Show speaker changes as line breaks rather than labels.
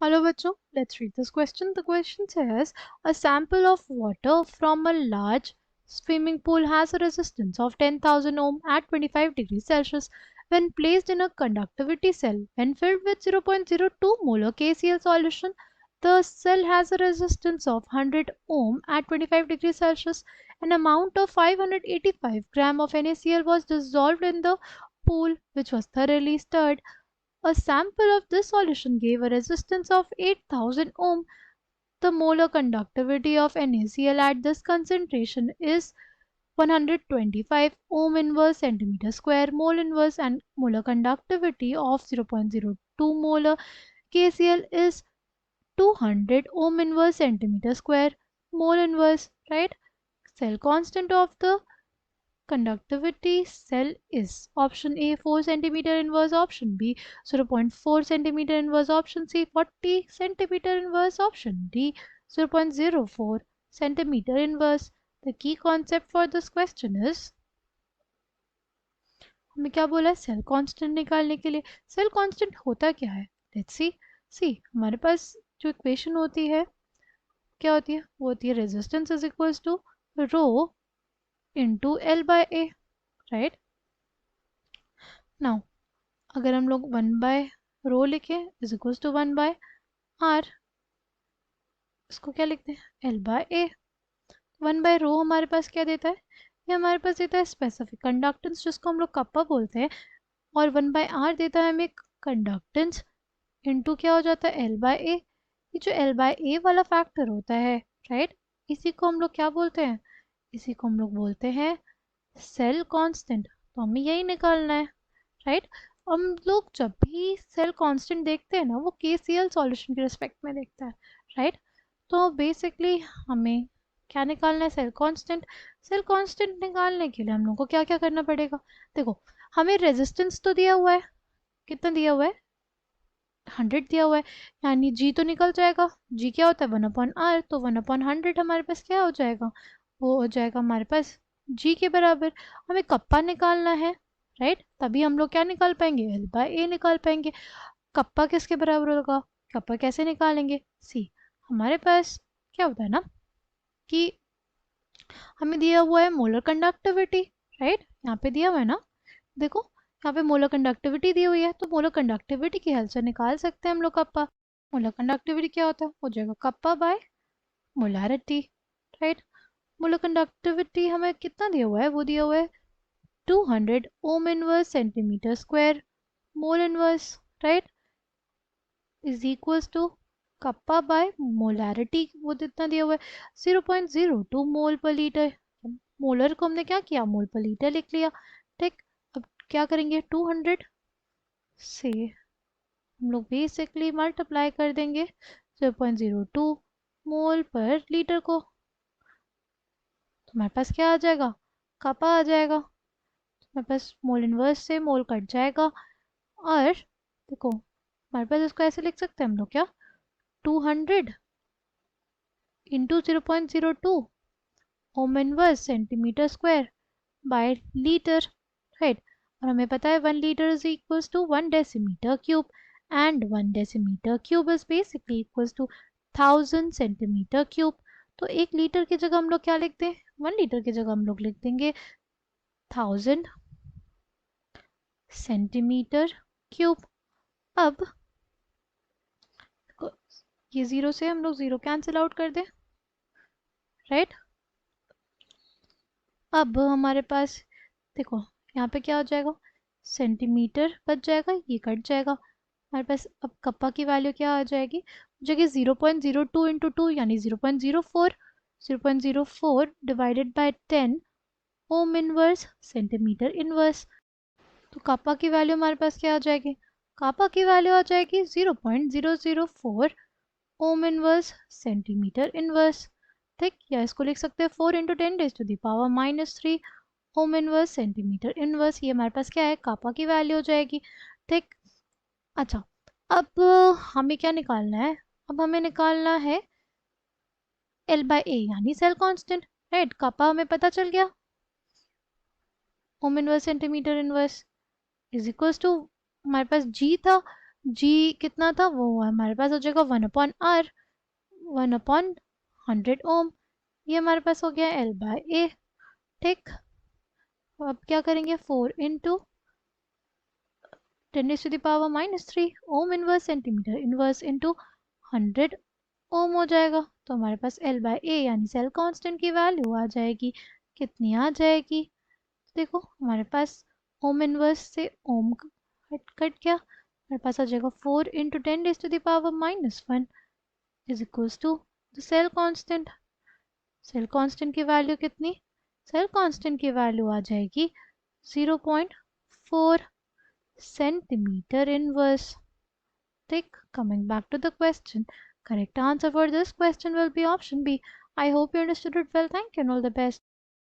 Hello बच्चों, let's read this question. The question says a sample of water from a large swimming pool has a resistance of 10,000 ohm at 25 degrees Celsius. When placed in a conductivity cell, when filled with 0.02 molar KCl solution, the cell has a resistance of 100 ohm at 25 degrees Celsius. An amount of 585 gram of NaCl was dissolved in the pool, which was thoroughly stirred. A sample of this solution gave a resistance of 8000 ohm. The molar conductivity of NaCl at this concentration is 125 ohm inverse centimeter square mole inverse, and molar conductivity of 0.02 molar KCl is 200 ohm inverse centimeter square mole inverse, right? Cell constant of the conductivity cell is option A 4 centimeter inverse, option B 0.4 centimeter inverse, option C 40 centimeter inverse, option D 0.04 centimeter inverse. The key concept for this question is हमें क्या बोला है cell constant निकालने के लिए. Cell constant होता क्या है? लेट्स सी हमारे पास जो इक्वेशन होती है क्या होती है? वो होती है resistance is equals to rho into L by A, right. Now अगर हम लोग 1 बाय रो लिखे is equals to 1 by R, इसको क्या लिखते हैं? L by A. 1 by rho हमारे पास क्या देता है? ये हमारे पास देता है स्पेसिफिक कंडक्टेंस जिसको हम लोग कप्पा बोलते हैं, और 1 बाय आर देता है हमें कंडक्टेंस इनटू क्या हो जाता है? एल बाय ए. ये जो एल बाय ए वाला फैक्टर होता है, राइट, इसी को हम लोग क्या बोलते हैं? इसी को हम लोग बोलते हैं सेल कांस्टेंट. तो हमें यही निकालना है, राइट. हम लोग जब भी सेल कांस्टेंट देखते हैं ना, वो KCl सॉल्यूशन के रिस्पेक्ट में देखता है, राइट. तो बेसिकली हमें क्या निकालना है? Cell constant. सेल कांस्टेंट निकालने के लिए हम लोग को क्या क्या करना पड़ेगा? देखो, हमें रेजिस्टेंस तो दिया हुआ है. कितना दिया हुआ है? 100 दिया हुआ है, यानी जी तो निकल जाएगा. जी क्या होता है? 1/r. तो 1/100 हमारे पास क्या हो जाएगा? वो हो जाएगा हमारे पास जी के बराबर. हमें कप्पा निकालना है, राइट. तभी हम लोग क्या निकाल पाएंगे? एल बाय ए निकाल पाएंगे. कप्पा किसके बराबर होगा? कप्पा कैसे निकालेंगे? सी हमारे पास क्या होता है ना कि हमें दिया हुआ है मोलर कंडक्टिविटी, राइट. यहाँ पे दिया हुआ है ना, देखो यहाँ पे मोलर कंडक्टिविटी दी हुई है, तो मोलर कंडक्टिविटी की हेल्प से निकाल सकते हैं हम लोग कप्पा. मोलर कंडक्टिविटी क्या होता है? हो जाएगा kappa by molarity, right. Molar conductivity हमें कितना दिया हुआ है? वो दिया हुआ है 200 ohm inverse centimetre square mole inverse, right, is equals to kappa by molarity. वो कितना दिया हुआ है? 0.02 मोल पर लीटर. मोलर को हमने क्या किया? मोल पर लीटर लिख लिया, ठीक. अब क्या करेंगे? 200 से हम लोग बेसिकली मल्टीप्लाई कर देंगे 0.02 मोल पर लीटर को, तो हमारे पास क्या आ जाएगा? कप्पा आ जाएगा. हमारे पास मोल इनवर्स से मोल कट जाएगा, और देखो हमारे पास इसको ऐसे लिख सकते हैं हम लोग क्या? 200 into 0.02 ohm inverse centimetre square by litre, right. और हमें पता है 1 litre is equals to 1 decimetre cube, and 1 decimetre cube is basically equals to 1000 centimetre cube. तो 1 लीटर की जगह हम लोग क्या लिखते हैं? 1 लीटर की जगह हम लोग लिख देंगे 1000 सेंटीमीटर क्यूब. अब ये जीरो से हम लोग जीरो कैंसिल आउट कर दें, राइट. अब हमारे पास देखो यहाँ पे क्या हो जाएगा? सेंटीमीटर बच जाएगा, ये कट जाएगा. हमारे पास अब कप्पा की वैल्यू क्या आ जाएगी? हो जाएगी 0.02 इंटू 2 यानी 0.04. 0.04 divided by 10 Om inverse centimetre inverse. तो कप्पा की वैल्यू हमारे पास क्या आ जाएगी? कप्पा की वैल्यू आ जाएगी 0.004 ओम इनवर्स सेंटीमीटर इनवर्स, ठीक. या इसको लिख सकते हैं 4 into 10 raise to the power -3 ohm inverse centimetre inverse. ये हमारे पास क्या है? कापा की वैल्यू हो जाएगी, ठीक. अच्छा, अब हमें क्या निकालना है? अब हमें निकालना है एल बाय ए यानी सेल कांस्टेंट, राइट. कापा हमें पता चल गया, ohm inverse centimetre inverse is equals to हमारे पास जी था जी कितना था वो हमारे पास हो जाएगा 1/r, 1/100 ओम। ये हमारे पास हो गया L/A। ठीक, अब क्या करेंगे, 4 × 10⁻³ ओम इनवर्स सेंटीमीटर इनवर्स इंटू 100 ओम हो जाएगा। तो हमारे पास L/A यानी सेल कांस्टेंट की वैल्यू आ जाएगी। कितनी आ जाएगी, देखो हमारे पास ओम इनवर्स से ओम कट कट गया, हमारे पास आ जाएगा 4 × 10⁻⁻1 is equals to the cell constant. Cell constant की वैल्यू कितनी, सेल कांस्टेंट की वैल्यू आ जाएगी 0.4 centimetre inverse. Tick. Coming back to the question, correct answer for this question will be option B. I hope you understood it well. Thank you and all the best.